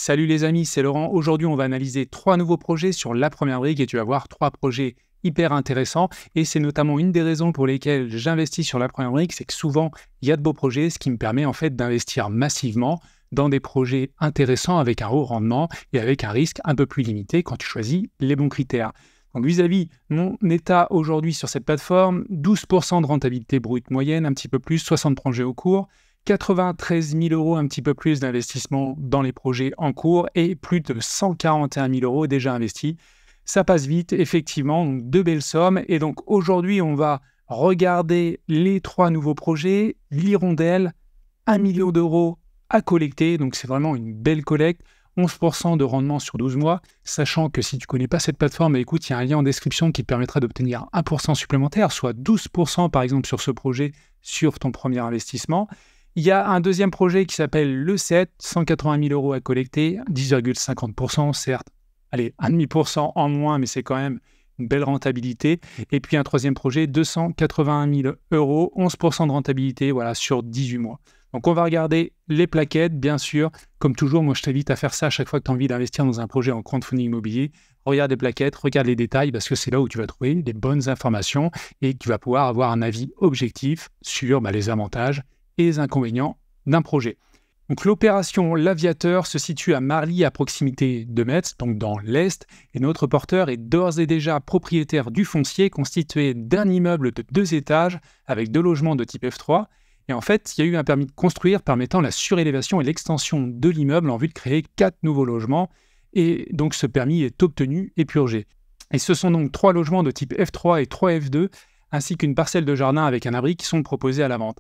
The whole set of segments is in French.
Salut les amis, c'est Laurent. Aujourd'hui, on va analyser 3 nouveaux projets sur la première brique et tu vas voir 3 projets hyper intéressants. Et c'est notamment une des raisons pour lesquelles j'investis sur la première brique, c'est que souvent, il y a de beaux projets, ce qui me permet en fait d'investir massivement dans des projets intéressants avec un haut rendement et avec un risque un peu plus limité quand tu choisis les bons critères. Donc vis-à-vis mon état aujourd'hui sur cette plateforme, 12% de rentabilité brute moyenne, un petit peu plus, 60 projets au cours, 93 000 euros, un petit peu plus d'investissement dans les projets en cours et plus de 141 000 euros déjà investis. Ça passe vite, effectivement, donc de belles sommes. Et donc aujourd'hui, on va regarder les 3 nouveaux projets. L'Hirondelle, 1 million d'euros à collecter, donc c'est vraiment une belle collecte. 11% de rendement sur 12 mois, sachant que si tu ne connais pas cette plateforme, écoute, il y a un lien en description qui te permettra d'obtenir 1% supplémentaire, soit 12% par exemple sur ce projet, sur ton premier investissement. Il y a un deuxième projet qui s'appelle le 7, 180 000 euros à collecter, 10,50%, certes, allez, 1,5% en moins, mais c'est quand même une belle rentabilité. Et puis un troisième projet, 281 000 euros, 11% de rentabilité, voilà, sur 18 mois. Donc on va regarder les plaquettes, bien sûr. Comme toujours, moi je t'invite à faire ça à chaque fois que tu as envie d'investir dans un projet en crowdfunding immobilier. Regarde les plaquettes, regarde les détails, parce que c'est là où tu vas trouver des bonnes informations et tu vas pouvoir avoir un avis objectif sur les avantages et les inconvénients d'un projet. Donc l'opération L'Aviateur se situe à Marly, à proximité de Metz, donc dans l'Est, et notre porteur est d'ores et déjà propriétaire du foncier constitué d'un immeuble de 2 étages avec 2 logements de type F3. Et en fait, il y a eu un permis de construire permettant la surélévation et l'extension de l'immeuble en vue de créer 4 nouveaux logements. Et donc ce permis est obtenu et purgé. Et ce sont donc 3 logements de type F3 et 3 F2, ainsi qu'une parcelle de jardin avec un abri qui sont proposés à la vente.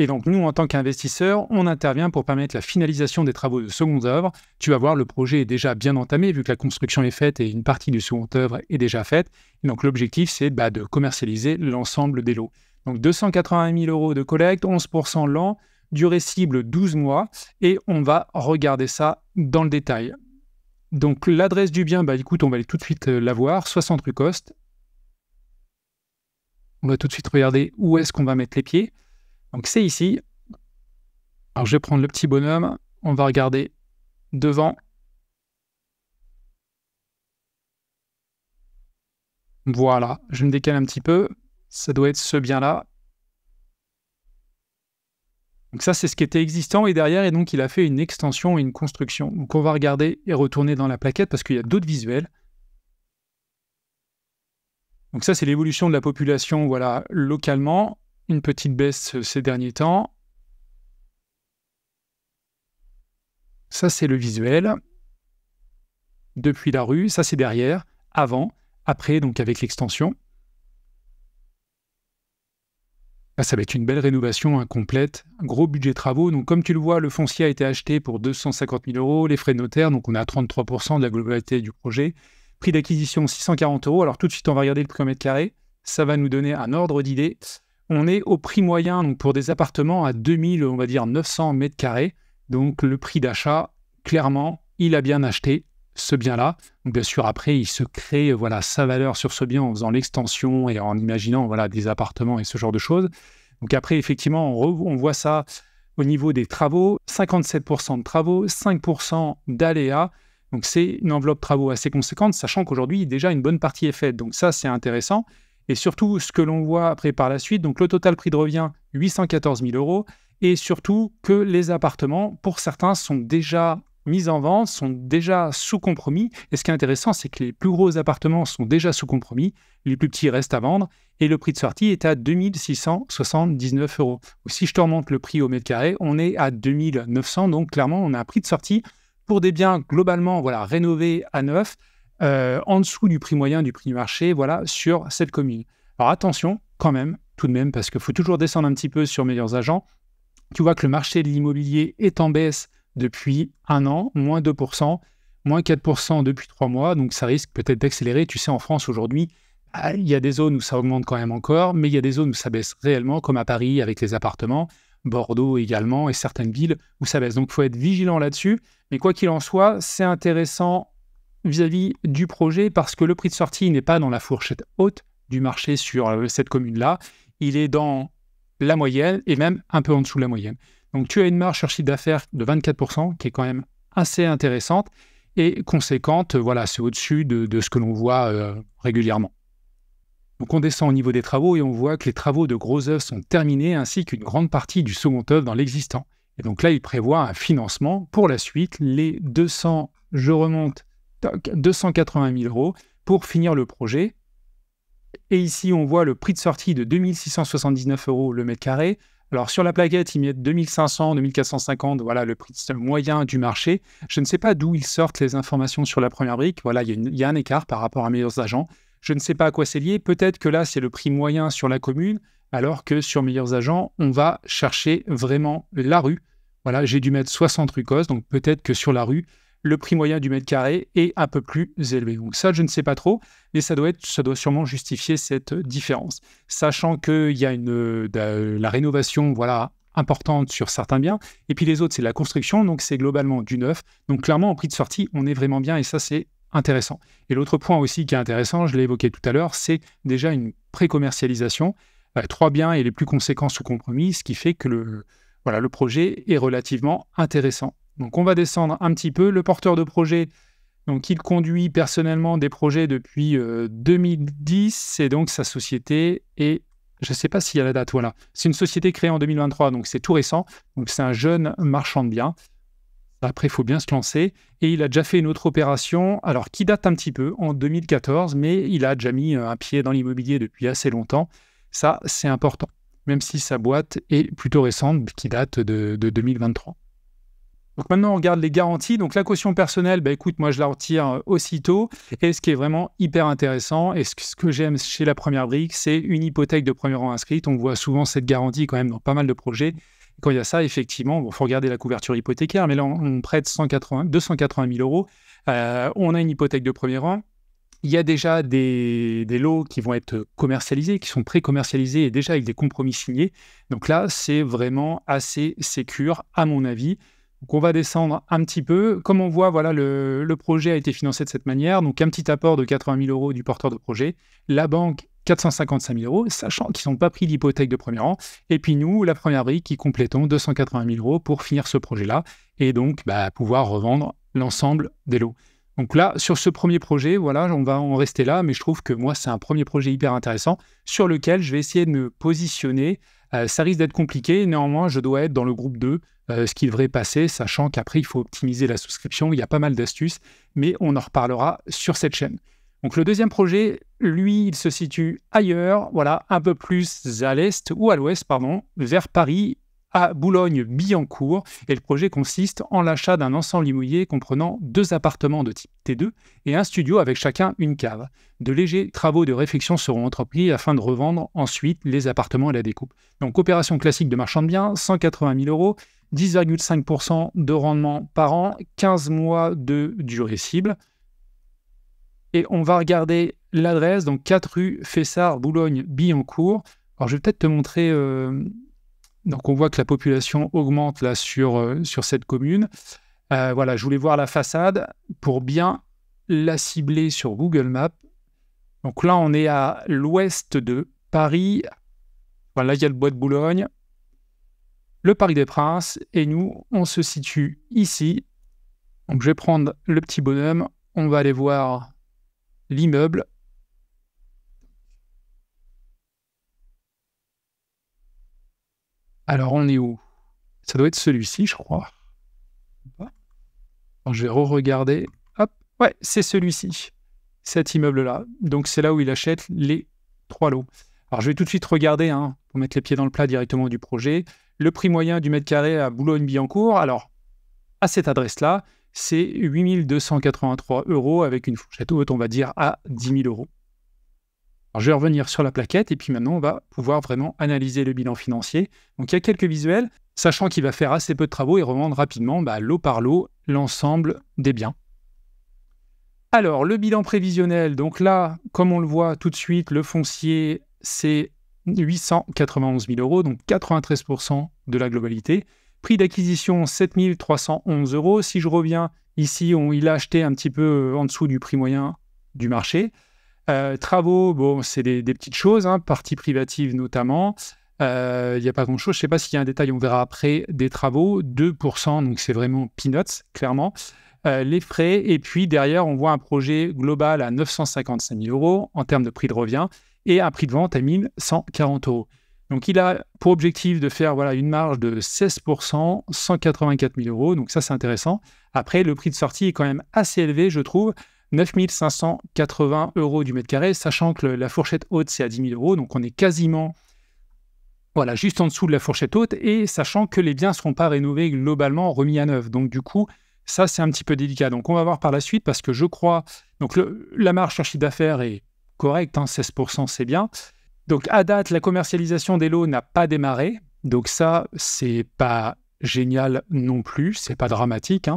Et donc, nous, en tant qu'investisseurs, on intervient pour permettre la finalisation des travaux de seconde œuvre. Tu vas voir, le projet est déjà bien entamé, vu que la construction est faite et une partie du second œuvre est déjà faite. Et donc, l'objectif, c'est de commercialiser l'ensemble des lots. Donc, 280 000 euros de collecte, 11% l'an, durée cible 12 mois. Et on va regarder ça dans le détail. Donc, l'adresse du bien, écoute, on va aller tout de suite la voir, 60 rue Coste. On va tout de suite regarder où est-ce qu'on va mettre les pieds. Donc c'est ici. Alors je vais prendre le petit bonhomme, on va regarder devant. Voilà, je me décale un petit peu, ça doit être ce bien-là. Donc ça c'est ce qui était existant et derrière, et donc il a fait une extension et une construction. Donc on va regarder et retourner dans la plaquette parce qu'il y a d'autres visuels. Donc ça c'est l'évolution de la population, voilà, localement. Une petite baisse ces derniers temps. Ça, c'est le visuel. Depuis la rue, ça, c'est derrière, avant, après, donc avec l'extension. Là, ça va être une belle rénovation complète, un gros budget travaux. Donc, comme tu le vois, le foncier a été acheté pour 250 000 euros, les frais de notaire, donc on est à 33% de la globalité du projet. Prix d'acquisition, 640 euros. Alors, tout de suite, on va regarder le prix au mètre carré. Ça va nous donner un ordre d'idée. On est au prix moyen donc pour des appartements à 2000, on va dire 900 mètres carrés. Donc le prix d'achat, clairement, il a bien acheté ce bien-là. Donc bien sûr, après, il se crée sa valeur sur ce bien en faisant l'extension et en imaginant des appartements et ce genre de choses. Donc après, effectivement, on voit ça au niveau des travaux, 57% de travaux, 5% d'aléas. Donc c'est une enveloppe travaux assez conséquente, sachant qu'aujourd'hui, déjà, une bonne partie est faite. Donc ça, c'est intéressant. Et surtout, ce que l'on voit après par la suite, donc le total prix de revient, 814 000 euros, et surtout que les appartements, pour certains, sont déjà mis en vente, sont déjà sous compromis. Et ce qui est intéressant, c'est que les plus gros appartements sont déjà sous compromis, les plus petits restent à vendre, et le prix de sortie est à 2 679 euros. Ou si je te remonte le prix au mètre carré, on est à 2 900, donc clairement, on a un prix de sortie pour des biens globalement rénovés à neuf, en dessous du prix moyen du prix du marché, sur cette commune. Alors attention, quand même, tout de même, parce qu'il faut toujours descendre un petit peu sur Meilleurs Agents. Tu vois que le marché de l'immobilier est en baisse depuis 1 an, moins 2%, moins 4% depuis 3 mois, donc ça risque peut-être d'accélérer. Tu sais, en France aujourd'hui, il y a des zones où ça augmente quand même encore, mais il y a des zones où ça baisse réellement, comme à Paris avec les appartements, Bordeaux également, et certaines villes où ça baisse. Donc il faut être vigilant là-dessus, mais quoi qu'il en soit, c'est intéressant vis-à-vis du projet parce que le prix de sortie n'est pas dans la fourchette haute du marché sur cette commune-là. Il est dans la moyenne et même un peu en dessous de la moyenne. Donc tu as une marge sur chiffre d'affaires de 24%, qui est quand même assez intéressante et conséquente. Voilà, c'est au-dessus de ce que l'on voit régulièrement. Donc on descend au niveau des travaux et on voit que les travaux de gros œuvres sont terminés ainsi qu'une grande partie du second œuvre dans l'existant. Et donc là, il prévoit un financement pour la suite, les 280 000 euros pour finir le projet. Et ici, on voit le prix de sortie de 2 679 euros le mètre carré. Alors sur la plaquette, ils mettent 2500, 2450, voilà le prix moyen du marché. Je ne sais pas d'où ils sortent les informations sur la première brique. Voilà, il y a un écart par rapport à Meilleurs Agents. Je ne sais pas à quoi c'est lié. Peut-être que là, c'est le prix moyen sur la commune, alors que sur Meilleurs Agents, on va chercher vraiment la rue. Voilà, j'ai dû mettre 60 rue Cos, donc peut-être que sur la rue, le prix moyen du mètre carré est un peu plus élevé. Donc ça, je ne sais pas trop, mais ça doit sûrement justifier cette différence. Sachant qu'il y a la rénovation, voilà, importante sur certains biens, et puis les autres, c'est la construction, donc c'est globalement du neuf. Donc clairement, en prix de sortie, on est vraiment bien, et ça, c'est intéressant. Et l'autre point aussi qui est intéressant, je l'ai évoqué tout à l'heure, c'est déjà une pré-commercialisation. 3 biens et les plus conséquents sous compromis, ce qui fait que le projet est relativement intéressant. Donc on va descendre un petit peu. Le porteur de projet, donc il conduit personnellement des projets depuis 2010, et donc sa société est, je ne sais pas s'il y a la date, voilà. C'est une société créée en 2023, donc c'est tout récent. Donc c'est un jeune marchand de biens. Après, il faut bien se lancer. Et il a déjà fait une autre opération, alors qui date un petit peu, en 2014, mais il a déjà mis un pied dans l'immobilier depuis assez longtemps. Ça, c'est important, même si sa boîte est plutôt récente, qui date de 2023. Donc maintenant, on regarde les garanties. Donc la caution personnelle, écoute, moi je la retire aussitôt. Et ce qui est vraiment hyper intéressant, et ce que j'aime chez la première brique, c'est une hypothèque de premier rang inscrite. On voit souvent cette garantie quand même dans pas mal de projets. Et quand il y a ça, effectivement, il faut regarder la couverture hypothécaire, mais là on prête 280 000 euros. On a une hypothèque de premier rang. Il y a déjà des lots qui vont être commercialisés, qui sont pré-commercialisés et déjà avec des compromis signés. Donc là, c'est vraiment assez sécure, à mon avis. Donc on va descendre un petit peu. Comme on voit, voilà, le projet a été financé de cette manière. Donc un petit apport de 80 000 euros du porteur de projet. La banque, 455 000 euros, sachant qu'ils n'ont pas pris l'hypothèque de premier rang. Et puis nous, la première brique, qui complétons 280 000 euros pour finir ce projet-là. Et donc, pouvoir revendre l'ensemble des lots. Donc là, sur ce premier projet, voilà, on va en rester là, mais je trouve que moi, c'est un premier projet hyper intéressant sur lequel je vais essayer de me positionner. Ça risque d'être compliqué, néanmoins, je dois être dans le groupe 2, ce qui devrait passer, sachant qu'après, il faut optimiser la souscription. Il y a pas mal d'astuces, mais on en reparlera sur cette chaîne. Donc le deuxième projet, lui, il se situe ailleurs, voilà, un peu plus à l'est, ou à l'ouest, pardon, vers Paris, à Boulogne-Billancourt, et le projet consiste en l'achat d'un ensemble immobilier comprenant 2 appartements de type T2 et un studio avec chacun une cave. De légers travaux de réfection seront entrepris afin de revendre ensuite les appartements à la découpe. Donc opération classique de marchand de biens, 180 000 euros, 10,5% de rendement par an, 15 mois de durée cible. Et on va regarder l'adresse, donc 4 rue Fessard, Boulogne-Billancourt. Alors je vais peut-être te montrer... Donc, on voit que la population augmente là sur cette commune. Voilà, je voulais voir la façade pour bien la cibler sur Google Maps. Donc là, on est à l'ouest de Paris. Voilà, il y a le bois de Boulogne, le Parc des Princes, et nous, on se situe ici. Donc, je vais prendre le petit bonhomme. On va aller voir l'immeuble. Alors, on est où? Ça doit être celui-ci, je crois. Alors, je vais re-regarder. Hop, ouais, c'est celui-ci, cet immeuble-là. Donc, c'est là où il achète les 3 lots. Alors, je vais tout de suite regarder, pour mettre les pieds dans le plat directement du projet. Le prix moyen du mètre carré à Boulogne-Billancourt, alors, à cette adresse-là, c'est 8 283 euros avec une fourchette haute, on va dire, à 10 000 euros. Alors, je vais revenir sur la plaquette et puis maintenant, on va pouvoir vraiment analyser le bilan financier. Donc, il y a quelques visuels, sachant qu'il va faire assez peu de travaux et revendre rapidement, lot par lot, l'ensemble des biens. Alors, le bilan prévisionnel, donc là, comme on le voit tout de suite, le foncier, c'est 891 000 euros, donc 93% de la globalité. Prix d'acquisition, 7 311 euros. Si je reviens ici, il a acheté un petit peu en dessous du prix moyen du marché. Travaux, bon, c'est des petites choses, partie privative notamment. Il n'y a pas grand-chose. Je ne sais pas s'il y a un détail, on verra après, des travaux. 2%, donc c'est vraiment peanuts, clairement. Les frais, et puis derrière, on voit un projet global à 955 000 euros en termes de prix de revient et un prix de vente à 1 140 euros. Donc, il a pour objectif de faire une marge de 16%, 184 000 euros. Donc, ça, c'est intéressant. Après, le prix de sortie est quand même assez élevé, je trouve. 9 580 euros du mètre carré, sachant que la fourchette haute, c'est à 10 000 euros. Donc, on est quasiment juste en dessous de la fourchette haute, et sachant que les biens ne seront pas rénovés globalement, remis à neuf. Donc, du coup, ça, c'est un petit peu délicat. Donc, on va voir par la suite, parce que je crois... Donc, la marge sur chiffre d'affaires est correcte, 16%, c'est bien. Donc, à date, la commercialisation des lots n'a pas démarré. Donc ça, c'est pas génial non plus, c'est pas dramatique.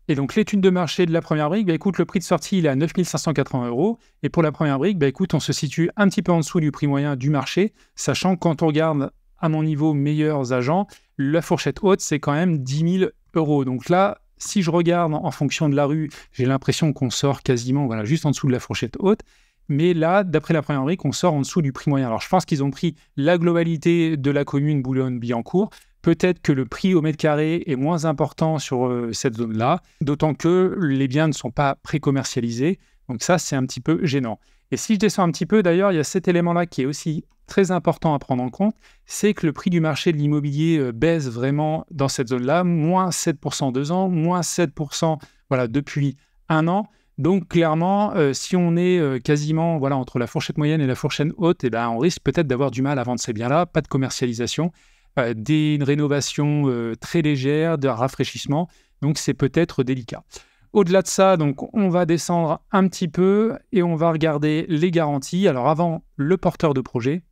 Et donc, l'étude de marché de la première brique, écoute, le prix de sortie, il est à 9 580 euros. Et pour la première brique, écoute, on se situe un petit peu en dessous du prix moyen du marché, sachant que quand on regarde à mon niveau meilleurs agents, la fourchette haute, c'est quand même 10 000 euros. Donc là, si je regarde en fonction de la rue, j'ai l'impression qu'on sort quasiment juste en dessous de la fourchette haute. Mais là, d'après la première brique, on sort en dessous du prix moyen. Alors, je pense qu'ils ont pris la globalité de la commune Boulogne-Billancourt. Peut-être que le prix au mètre carré est moins important sur cette zone-là, d'autant que les biens ne sont pas pré-commercialisés. Donc ça, c'est un petit peu gênant. Et si je descends un petit peu, d'ailleurs, il y a cet élément-là qui est aussi très important à prendre en compte, c'est que le prix du marché de l'immobilier baisse vraiment dans cette zone-là, moins 7% en 2 ans, moins 7% depuis 1 an. Donc, clairement, si on est quasiment entre la fourchette moyenne et la fourchette haute, on risque peut-être d'avoir du mal à vendre ces biens-là, pas de commercialisation, des rénovations très légères, de rafraîchissement. Donc, c'est peut-être délicat. Au-delà de ça, donc, on va descendre un petit peu et on va regarder les garanties. Alors, avant, le porteur de projet.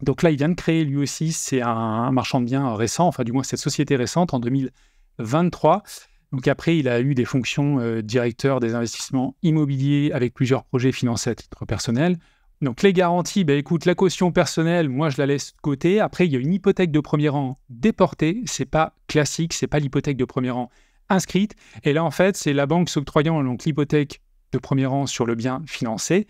Donc là, il vient de créer, lui aussi, c'est un marchand de biens récent, enfin, du moins, cette société récente, en 2023. Donc après, il a eu des fonctions directeur des investissements immobiliers avec plusieurs projets financés à titre personnel. Donc les garanties, écoute, la caution personnelle, moi je la laisse de côté. Après, il y a une hypothèque de premier rang déportée. C'est pas classique, c'est pas l'hypothèque de premier rang inscrite. Et là, en fait, c'est la banque s'octroyant donc l'hypothèque de premier rang sur le bien financé.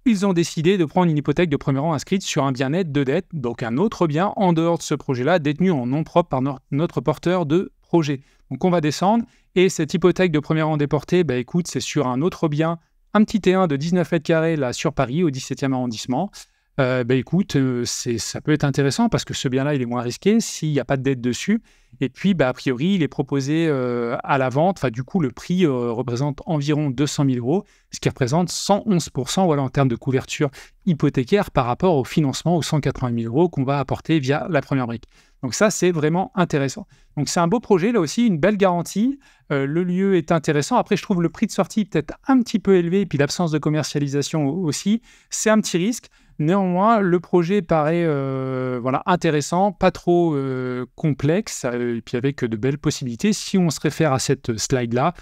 Ils ont décidé de prendre une hypothèque de premier rang inscrite sur un bien net de dette, donc un autre bien en dehors de ce projet-là, détenu en nom propre par notre porteur de projet. Donc on va descendre, et cette hypothèque de premier rang déportée, écoute, c'est sur un autre bien, un petit T1 de 19 mètres carrés là sur Paris, au 17e arrondissement. Écoute, ça peut être intéressant parce que ce bien-là, il est moins risqué s'il n'y a pas de dette dessus. Et puis, a priori, il est proposé à la vente. Du coup, le prix représente environ 200 000 euros, ce qui représente 111% en termes de couverture hypothécaire par rapport au financement aux 180 000 euros qu'on va apporter via la première brique. Donc ça, c'est vraiment intéressant. Donc c'est un beau projet, là aussi, une belle garantie. Le lieu est intéressant. Après, je trouve le prix de sortie peut-être un petit peu élevé, et puis l'absence de commercialisation aussi. C'est un petit risque. Néanmoins, le projet paraît intéressant, pas trop complexe, et puis avec de belles possibilités. Si on se réfère à cette slide-là,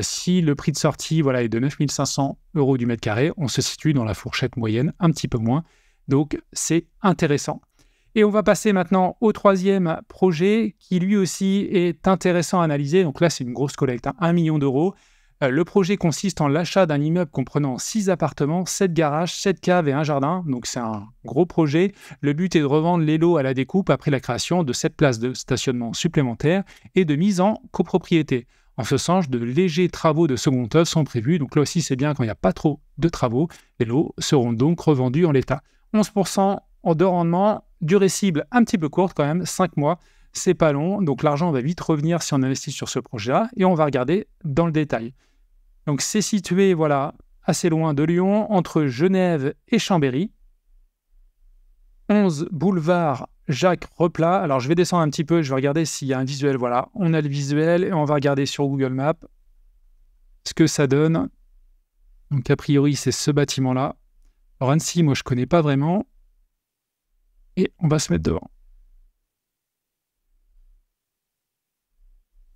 si le prix de sortie est de 9 500 euros du mètre carré, on se situe dans la fourchette moyenne, un petit peu moins. Donc, c'est intéressant. Et on va passer maintenant au troisième projet qui lui aussi est intéressant à analyser. Donc là, c'est une grosse collecte, 1 million d'euros. Le projet consiste en l'achat d'un immeuble comprenant 6 appartements, 7 garages, 7 caves et un jardin. Donc c'est un gros projet. Le but est de revendre les lots à la découpe après la création de 7 places de stationnement supplémentaires et de mise en copropriété. En ce sens, de légers travaux de seconde œuvre sont prévus. Donc là aussi, c'est bien quand il n'y a pas trop de travaux. Les lots seront donc revendus en l'état. 11% de rendement, durée cible un petit peu courte quand même, 5 mois. C'est pas long, donc l'argent va vite revenir si on investit sur ce projet-là, et on va regarder dans le détail. Donc c'est situé assez loin de Lyon, entre Genève et Chambéry. 11 boulevard Jacques Replat. Alors je vais descendre un petit peu, je vais regarder s'il y a un visuel. Voilà, on a le visuel, et on va regarder sur Google Maps ce que ça donne. Donc a priori, c'est ce bâtiment-là. Alors Annecy, moi je connais pas vraiment. Et on va se mettre devant.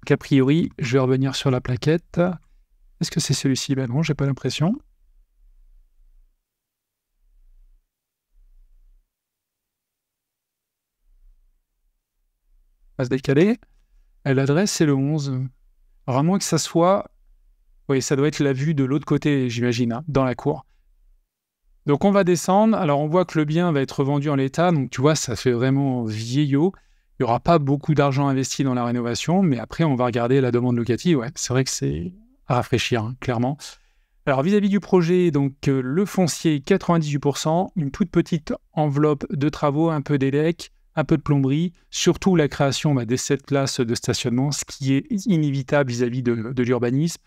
A priori, je vais revenir sur la plaquette. Est-ce que c'est celui-ci ? Non, j'ai pas l'impression. On va se décaler. L'adresse, c'est le 11. Alors, à moins que ça soit... Oui, ça doit être la vue de l'autre côté, j'imagine, dans la cour. Donc on va descendre. Alors on voit que le bien va être vendu en l'état. Donc tu vois, ça fait vraiment vieillot. Il n'y aura pas beaucoup d'argent investi dans la rénovation. Mais après, on va regarder la demande locative. Ouais, c'est vrai que c'est à rafraîchir, hein, clairement. Alors vis-à-vis du projet, donc le foncier 98%, une toute petite enveloppe de travaux, un peu d'élec, un peu de plomberie, surtout la création des 7 classes de stationnement, ce qui est inévitable vis-à-vis de l'urbanisme.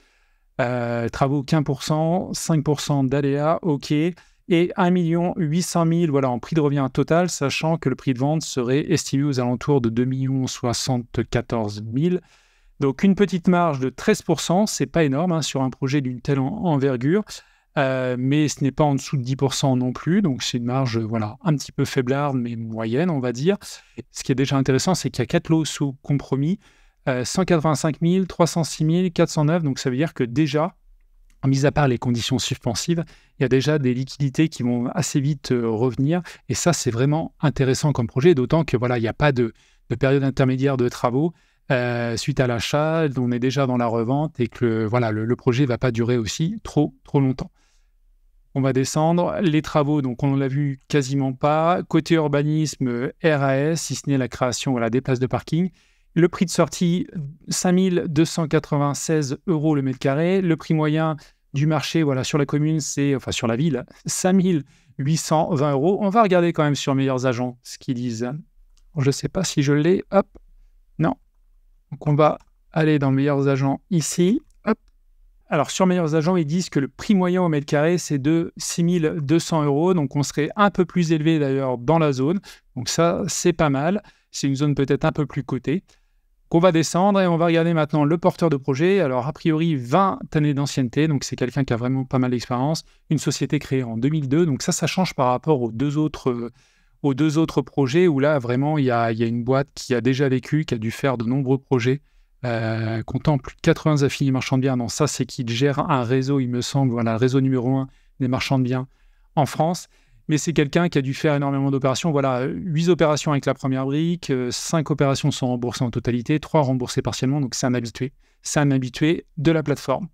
Travaux 15%, 5% d'aléas, ok, et 1 800 000 voilà, en prix de revient total, sachant que le prix de vente serait estimé aux alentours de 2 74 000. Donc une petite marge de 13%, c'est pas énorme hein, sur un projet d'une telle envergure, mais ce n'est pas en dessous de 10% non plus, donc c'est une marge voilà, un petit peu faiblarde, mais moyenne, on va dire. Ce qui est déjà intéressant, c'est qu'il y a 4 lots sous compromis, 185 000, 306 000, 409, donc ça veut dire que déjà, mis à part les conditions suspensives, il y a déjà des liquidités qui vont assez vite revenir, et ça c'est vraiment intéressant comme projet, d'autant que voilà, il n'y a pas de période intermédiaire de travaux, suite à l'achat, on est déjà dans la revente et que voilà, le projet ne va pas durer aussi trop longtemps. On va descendre. Les travaux, donc on ne l'a vu quasiment pas. Côté urbanisme, RAS, si ce n'est la création des places de parking. Le prix de sortie, 5 296 € le mètre carré. Le prix moyen du marché sur la commune, sur la ville, 5 820 €. On va regarder quand même sur Meilleurs Agents ce qu'ils disent. Je ne sais pas si je l'ai. Hop, non. Donc, on va aller dans Meilleurs Agents ici. Hop. Alors, sur Meilleurs Agents, ils disent que le prix moyen au mètre carré, c'est de 6 200 €. Donc, on serait un peu plus élevé d'ailleurs dans la zone. Donc, ça, c'est pas mal. C'est une zone peut-être un peu plus cotée. Donc, on va descendre et on va regarder maintenant le porteur de projet. Alors, a priori, 20 années d'ancienneté. Donc, c'est quelqu'un qui a vraiment pas mal d'expérience. Une société créée en 2002. Donc, ça change par rapport aux deux autres projets où là, vraiment, il y a une boîte qui a déjà vécu, qui a dû faire de nombreux projets, comptant plus de 80 affiliés marchands de biens. Non, ça, c'est qu'il gère un réseau, il me semble, le réseau numéro 1 des marchands de biens en France. Mais c'est quelqu'un qui a dû faire énormément d'opérations. Voilà, 8 opérations avec la première brique, 5 opérations sont remboursées en totalité, 3 remboursées partiellement. Donc, c'est un habitué. C'est un habitué de la plateforme.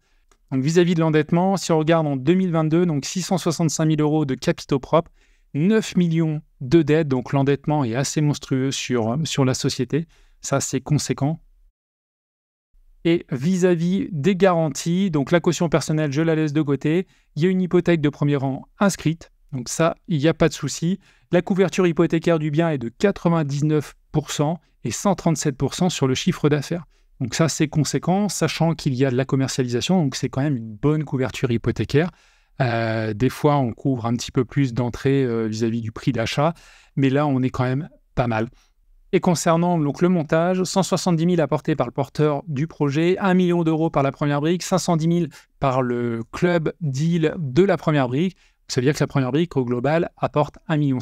Donc, vis-à-vis de l'endettement, si on regarde en 2022, donc 665 000 € de capitaux propres, 9 millions de dettes, donc l'endettement est assez monstrueux sur la société. Ça, c'est conséquent. Et vis-à-vis des garanties, donc la caution personnelle, je la laisse de côté. Il y a une hypothèque de premier rang inscrite, donc ça, il n'y a pas de souci. La couverture hypothécaire du bien est de 99% et 137% sur le chiffre d'affaires. Donc ça, c'est conséquent, sachant qu'il y a de la commercialisation, donc c'est quand même une bonne couverture hypothécaire. Des fois, on couvre un petit peu plus d'entrée vis-à-vis du prix d'achat, mais là, on est quand même pas mal. Et concernant donc, le montage, 170 000 apportés par le porteur du projet, 1 million d'euros par la première brique, 510 000 par le club deal de la première brique. Ça veut dire que la première brique, au global, apporte 1,5 million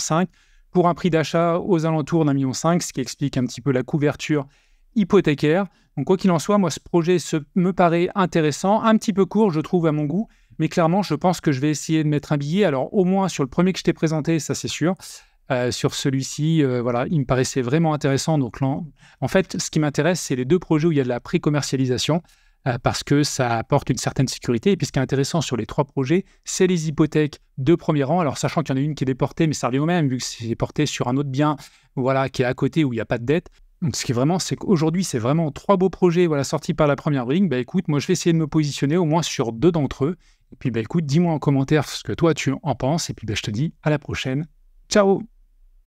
pour un prix d'achat aux alentours d'1,5 million, ce qui explique un petit peu la couverture hypothécaire. Donc, quoi qu'il en soit, moi, ce projet me paraît intéressant, un petit peu court, je trouve, à mon goût, mais clairement, je pense que je vais essayer de mettre un billet. Alors, au moins sur le premier que je t'ai présenté, ça c'est sûr. Sur celui-ci, il me paraissait vraiment intéressant. Donc, là, en fait, ce qui m'intéresse, c'est les 2 projets où il y a de la pré-commercialisation, parce que ça apporte une certaine sécurité. Et puis, ce qui est intéressant sur les 3 projets, c'est les hypothèques de premier rang. Alors, sachant qu'il y en a une qui est déportée, mais ça revient au même, vu que c'est porté sur un autre bien qui est à côté où il n'y a pas de dette. Donc, ce qui est vraiment, c'est qu'aujourd'hui, c'est vraiment 3 beaux projets sortis par la première brique. Écoute, moi, je vais essayer de me positionner au moins sur 2 d'entre eux. Et puis, écoute, dis-moi en commentaire ce que toi, tu en penses. Et puis, je te dis à la prochaine. Ciao!